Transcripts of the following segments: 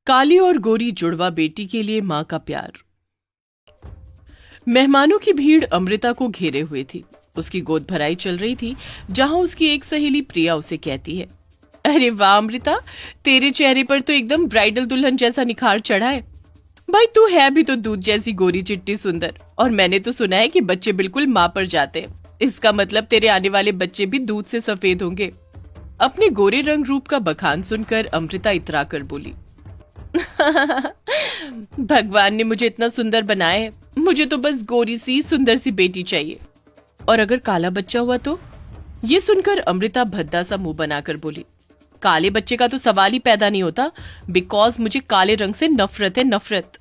काली और गोरी जुड़वा बेटी के लिए मां का प्यार। मेहमानों की भीड़ अमृता को घेरे हुए थी। उसकी गोद भराई चल रही थी, जहां उसकी एक सहेली प्रिया उसे कहती है, अरे वाह अमृता, तेरे चेहरे पर तो एकदम ब्राइडल दुल्हन जैसा निखार चढ़ा है। भाई तू है भी तो दूध जैसी गोरी चिट्टी सुंदर, और मैंने तो सुना है कि बच्चे बिल्कुल माँ पर जाते हैं। इसका मतलब तेरे आने वाले बच्चे भी दूध से सफेद होंगे। अपने गोरे रंग रूप का बखान सुनकर अमृता इतरा कर बोली, भगवान ने मुझे इतना सुंदर बनाया है, मुझे तो बस गोरी सी सुंदर सी बेटी चाहिए। और अगर काला बच्चा हुआ तो? ये सुनकर अमृता भद्दा सा मुंह बनाकर बोली, काले बच्चे का तो सवाल ही पैदा नहीं होता, बिकॉज मुझे काले रंग से नफरत है, नफरत।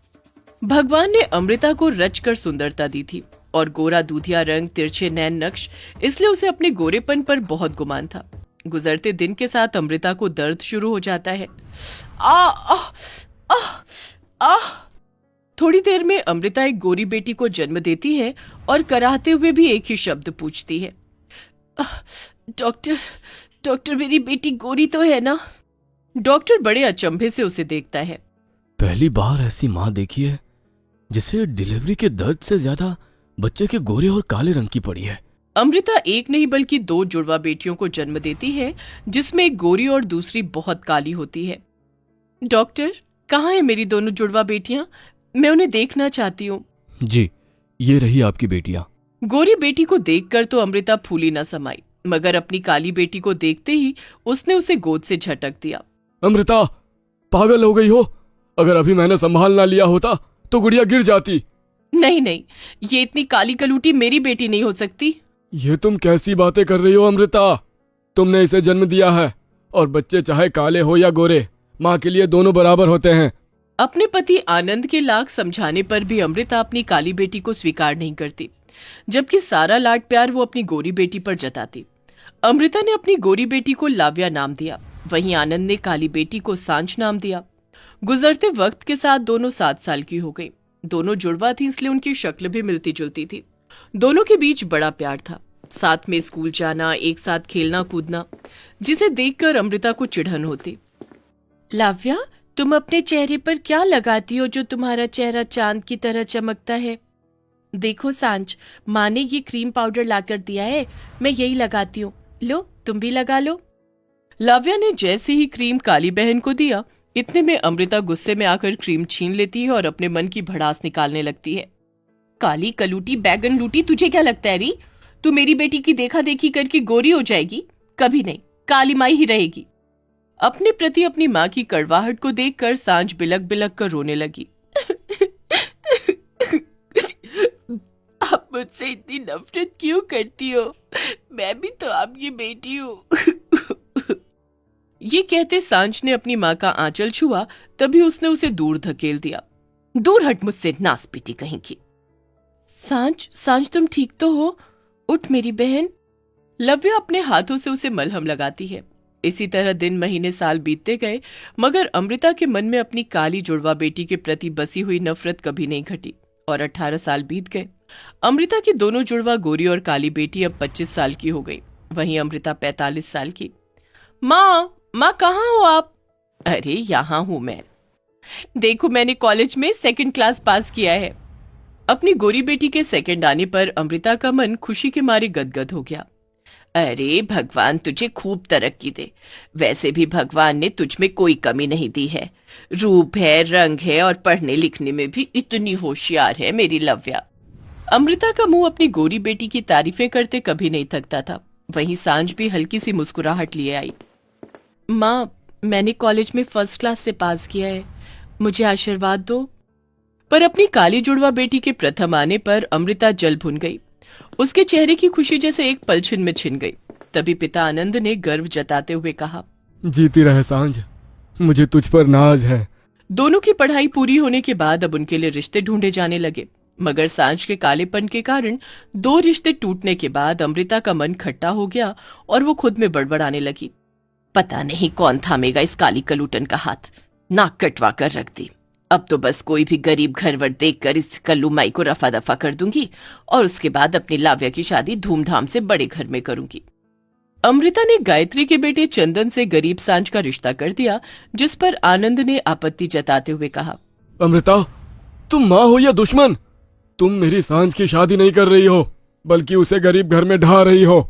भगवान ने अमृता को रच कर सुंदरता दी थी, और गोरा दूधिया रंग, तिरछे नैन नक्श, इसलिए उसे अपने गोरेपन पर बहुत गुमान था। गुजरते दिन के साथ अमृता को दर्द शुरू हो जाता है। आ आ आ आ थोड़ी देर में अमृता एक गोरी बेटी को जन्म देती है और कराहते हुए भी एक ही शब्द पूछती है, डॉक्टर, डॉक्टर मेरी बेटी गोरी तो है ना? डॉक्टर बड़े अचंभे से उसे देखता है। पहली बार ऐसी माँ देखी है जिसे डिलीवरी के दर्द से ज्यादा बच्चे के गोरे और काले रंग की पड़ी है। अमृता एक नहीं बल्कि 2 जुड़वा बेटियों को जन्म देती है, जिसमें एक गोरी और दूसरी बहुत काली होती है। डॉक्टर, कहाँ है मेरी दोनों जुड़वा बेटियां? मैं उन्हें देखना चाहती हूँ। जी, ये रही आपकी बेटियां। गोरी बेटी को देखकर तो अमृता फूली न समाई, मगर अपनी काली बेटी को देखते ही उसने उसे गोद से झटक दिया। अमृता, पागल हो गई हो? अगर अभी मैंने संभाल ना लिया होता तो गुड़िया गिर जाती। नहीं नहीं, ये इतनी काली कलूटी मेरी बेटी नहीं हो सकती। ये तुम कैसी बातें कर रही हो अमृता? तुमने इसे जन्म दिया है, और बच्चे चाहे काले हो या गोरे, माँ के लिए दोनों बराबर होते हैं। अपने पति आनंद के लाख समझाने पर भी अमृता अपनी काली बेटी को स्वीकार नहीं करती, जबकि सारा लाड प्यार वो अपनी गोरी बेटी पर जताती। अमृता ने अपनी गोरी बेटी को लाव्या नाम दिया, वहीं आनंद ने काली बेटी को सांझ नाम दिया। गुजरते वक्त के साथ दोनों 7 साल की हो गई। दोनों जुड़वा थी, इसलिए उनकी शक्ल भी मिलती जुलती थी। दोनों के बीच बड़ा प्यार था, साथ में स्कूल जाना, एक साथ खेलना कूदना, जिसे देखकर अमृता को चिढ़न होती। लाव्या, तुम अपने चेहरे पर क्या लगाती हो जो तुम्हारा चेहरा चांद की तरह चमकता है? देखो सांझ, माँ ने ये क्रीम पाउडर लाकर दिया है, मैं यही लगाती हूँ, लो तुम भी लगा लो। लाव्या ने जैसे ही क्रीम काली बहन को दिया, इतने में अमृता गुस्से में आकर क्रीम छीन लेती है और अपने मन की भड़ास निकालने लगती है। काली कलूटी बैगन लूटी, तुझे क्या लगता है री? तू मेरी बेटी की देखा देखी करके गोरी हो जाएगी? कभी नहीं, काली माई ही रहेगी। अपने प्रति अपनी माँ की कड़वाहट को देखकर सांझ बिलक बिलक कर रोने लगी। आप मुझसे इतनी नफरत क्यों करती हो? मैं भी तो आपकी बेटी हूँ। ये कहते सांझ ने अपनी माँ का आंचल छुआ, तभी उसने उसे दूर धकेल दिया। दूर हट मुझसे, नासपीटी कहीं की। सांझ, सांझ तुम ठीक तो हो? उठ मेरी बहन। लव्या अपने हाथों से उसे मलहम लगाती है। इसी तरह दिन महीने साल बीतते गए, मगर अमृता के मन में अपनी काली जुड़वा बेटी के प्रति बसी हुई नफरत कभी नहीं घटी, और 18 साल बीत गए। अमृता की दोनों जुड़वा गोरी और काली बेटी अब 25 साल की हो गई, वहीं अमृता 45 साल की। माँ, माँ कहाँ हो आप? अरे यहाँ हूं मैं। देखो, मैंने कॉलेज में 2nd क्लास पास किया है। अपनी गोरी बेटी के 2nd आने पर अमृता का मन खुशी के मारे गदगद हो गया। अरे भगवान तुझे खूब तरक्की दे। वैसे भी भगवान ने तुझ में कोई कमी नहीं दी है। रूप है, रंग है, और पढ़ने लिखने में भी इतनी होशियार है मेरी लव्या। अमृता का मुंह अपनी गोरी बेटी की तारीफें करते कभी नहीं थकता था। वहीं सांझ भी हल्की सी मुस्कुराहट लिए आई। माँ, मैंने कॉलेज में 1st क्लास से पास किया है, मुझे आशीर्वाद दो। पर अपनी काली जुड़वा बेटी के प्रथम आने पर अमृता जल भुन गई। उसके चेहरे की खुशी जैसे एक पलछिन में छिन गई। तभी पिता आनंद ने गर्व जताते हुए कहा, जीती रहे सांझ, मुझे तुझ पर नाज है। दोनों की पढ़ाई पूरी होने के बाद अब उनके लिए रिश्ते ढूंढे जाने लगे, मगर सांझ के कालेपन के कारण 2 रिश्ते टूटने के बाद अमृता का मन खट्टा हो गया और वो खुद में बड़बड़ाने लगी। पता नहीं कौन थामेगा इस काली कलूटन का हाथ, नाक कटवा कर रख दी। अब तो बस कोई भी गरीब घरवर देखकर इस कल्लू माई को रफा दफा कर दूंगी, और उसके बाद अपनी लाव्या की शादी धूमधाम से बड़े घर में करूंगी। अमृता ने गायत्री के बेटे चंदन से गरीब सांझ का रिश्ता कर दिया, जिस पर आनंद ने आपत्ति जताते हुए कहा, अमृता, तुम माँ हो या दुश्मन? तुम मेरी सांझ की शादी नहीं कर रही हो, बल्कि उसे गरीब घर में ढा रही हो।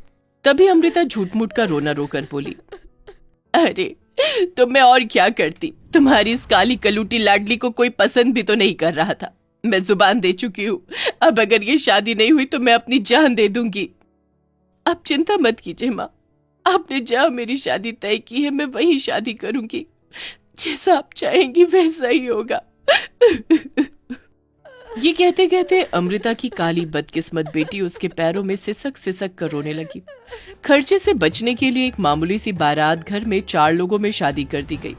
तभी अमृता झूठ मूठ का रोना रोकर बोली, अरे तो मैं और क्या करती, तुम्हारी इस काली कलूटी लाडली को कोई पसंद भी तो नहीं कर रहा था। मैं जुबान दे चुकी हूँ, अब अगर ये शादी नहीं हुई तो मैं अपनी जान दे दूंगी। आप चिंता मत कीजिए माँ, आपने जहाँ मेरी शादी तय की है मैं वहीं शादी करूंगी, जैसा आप चाहेंगी वैसा ही होगा। ये कहते कहते अमृता की काली बदकिस्मत बेटी उसके पैरों में सिसक सिसक कर रोने लगी। खर्चे से बचने के लिए एक मामूली सी बारात घर में 4 लोगों में शादी कर दी गई।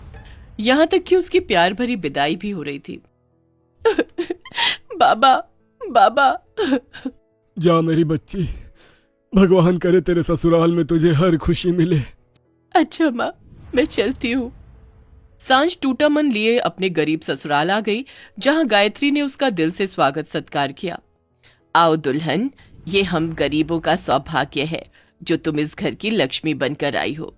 यहाँ तक कि उसकी प्यार भरी विदाई भी हो रही थी। बाबा, बाबा। जा मेरी बच्ची, भगवान करे तेरे ससुराल में तुझे हर खुशी मिले। अच्छा माँ, मैं चलती हूँ। सांझ टूटा मन लिए अपने गरीब ससुराल आ गई, जहाँ गायत्री ने उसका दिल से स्वागत सत्कार किया। आओ दुल्हन, ये हम गरीबों का सौभाग्य है जो तुम इस घर की लक्ष्मी बनकर आई हो।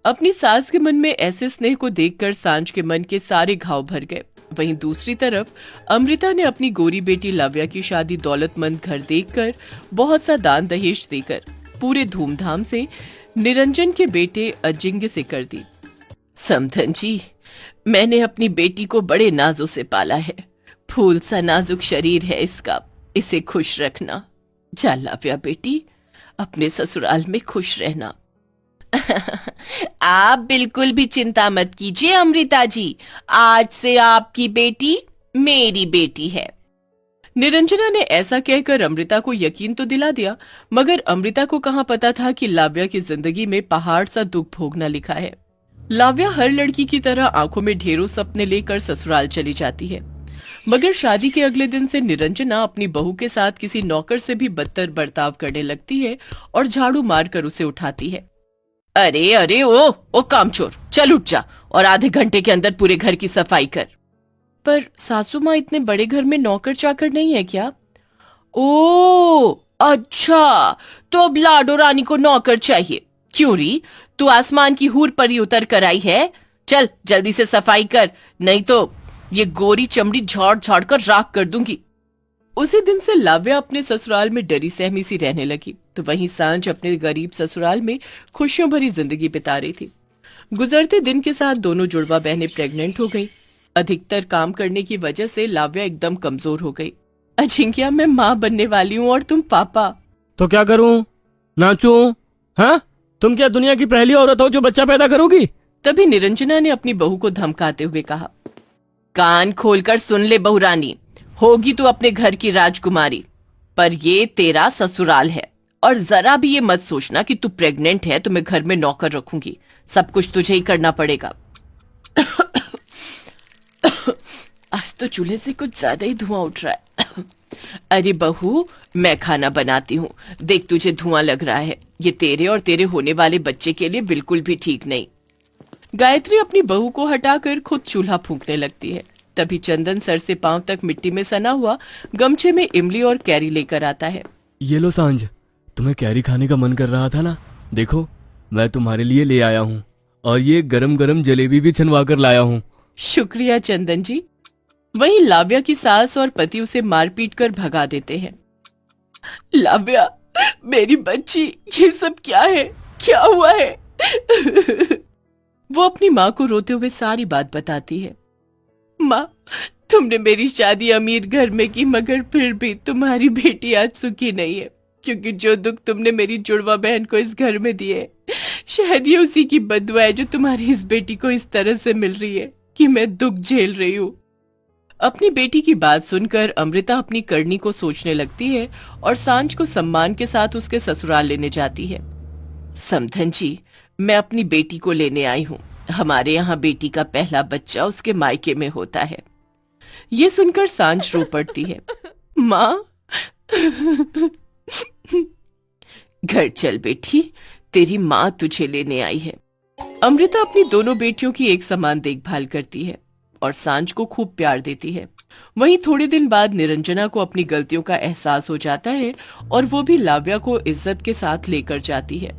अपनी सास के मन में ऐसे स्नेह को देखकर सांझ के मन के सारे घाव भर गए। वहीं दूसरी तरफ अमृता ने अपनी गोरी बेटी लाव्या की शादी दौलतमंद घर देखकर, बहुत सा दान दहेज देकर पूरे धूमधाम से निरंजन के बेटे अजिंक्य से कर दी। समधन जी, मैंने अपनी बेटी को बड़े नाजों से पाला है। फूल सा नाजुक शरीर है इसका, इसे खुश रखना। जा लाव्या बेटी, अपने ससुराल में खुश रहना। आप बिल्कुल भी चिंता मत कीजिए अमृता जी, आज से आपकी बेटी मेरी बेटी है। निरंजना ने ऐसा कहकर अमृता को यकीन तो दिला दिया, मगर अमृता को कहाँ पता था कि लाव्या की जिंदगी में पहाड़ सा दुख भोगना लिखा है। लाव्या हर लड़की की तरह आंखों में ढेरों सपने लेकर ससुराल चली जाती है, मगर शादी के अगले दिन से निरंजना अपनी बहू के साथ किसी नौकर से भी बदतर बर्ताव करने लगती है और झाड़ू मारकर उसे उठाती है। अरे अरे ओ कामचोर, चल उठ जा और आधे घंटे के अंदर पूरे घर की सफाई कर। पर सासू माँ, इतने बड़े घर में नौकर चाकर नहीं है क्या? ओ अच्छा, तो अब लाडो रानी को नौकर चाहिए। क्यों री, तू आसमान की हूर पर ही उतर कर आई है? चल जल्दी से सफाई कर, नहीं तो ये गोरी चमड़ी झाड़ झाड़ कर राख कर दूंगी। उसी दिन से लाव्या अपने ससुराल में डरी सहमी सी रहने लगी, तो वहीं सांझ अपने गरीब ससुराल में खुशियों भरी जिंदगी बिता रही थी। गुजरते दिन के साथ दोनों जुड़वा बहनें प्रेग्नेंट हो गई। अधिकतर काम करने की वजह से लाव्या एकदम कमजोर हो गई। अजिंक्य, मैं माँ बनने वाली हूँ और तुम पापा। तो क्या करूं? नाचूं? हाँ, तुम क्या दुनिया की पहली औरत हो जो बच्चा पैदा करोगी? तभी निरंजना ने अपनी बहू को धमकाते हुए कहा, कान खोलकर सुन ले बहुरानी, होगी तू अपने घर की राजकुमारी, पर ये तेरा ससुराल है, और जरा भी ये मत सोचना कि तू प्रेग्नेंट है तो मैं घर में नौकर रखूंगी। सब कुछ तुझे ही करना पड़ेगा। आज तो चूल्हे से कुछ ज्यादा ही धुआं उठ रहा है। अरे बहू, मैं खाना बनाती हूँ, देख तुझे धुआं लग रहा है। ये तेरे और तेरे होने वाले बच्चे के लिए बिल्कुल भी ठीक नहीं। गायत्री अपनी बहू को हटाकर खुद चूल्हा फूंकने लगती है। तभी चंदन सर से पांव तक मिट्टी में सना हुआ गमछे में इमली और कैरी लेकर आता है। ये लो सांझ, तुम्हें कैरी खाने का मन कर रहा था ना, देखो मैं तुम्हारे लिए ले आया हूँ, और ये गरम गरम जलेबी भी छनवा कर लाया हूँ। शुक्रिया चंदन जी। वहीं लाव्या की सास और पति उसे मार पीट कर भगा देते हैं। लाव्या, मेरी बच्ची, ये सब क्या है? क्या हुआ है? वो अपनी माँ को रोते हुए सारी बात बताती है। माँ, तुमने मेरी शादी अमीर घर में की, मगर फिर भी तुम्हारी बेटी आज सुखी नहीं है, क्योंकि जो दुख तुमने मेरी जुड़वा बहन को इस घर में दिए, शायद ये उसी की बददुआ है जो तुम्हारी इस बेटी को इस तरह से मिल रही है कि मैं दुख झेल रही हूँ। अपनी बेटी की बात सुनकर अमृता अपनी करनी को सोचने लगती है और सांझ को सम्मान के साथ उसके ससुराल लेने जाती है। समधन जी, मैं अपनी बेटी को लेने आई हूँ। हमारे यहाँ बेटी का पहला बच्चा उसके मायके में होता है। ये सुनकर सांझ रो पड़ती है। माँ, घर चल बेटी, तेरी माँ तुझे लेने आई है। अमृता अपनी दोनों बेटियों की एक समान देखभाल करती है और सांझ को खूब प्यार देती है। वहीं थोड़े दिन बाद निरंजना को अपनी गलतियों का एहसास हो जाता है और वो भी लाव्या को इज्जत के साथ लेकर जाती है।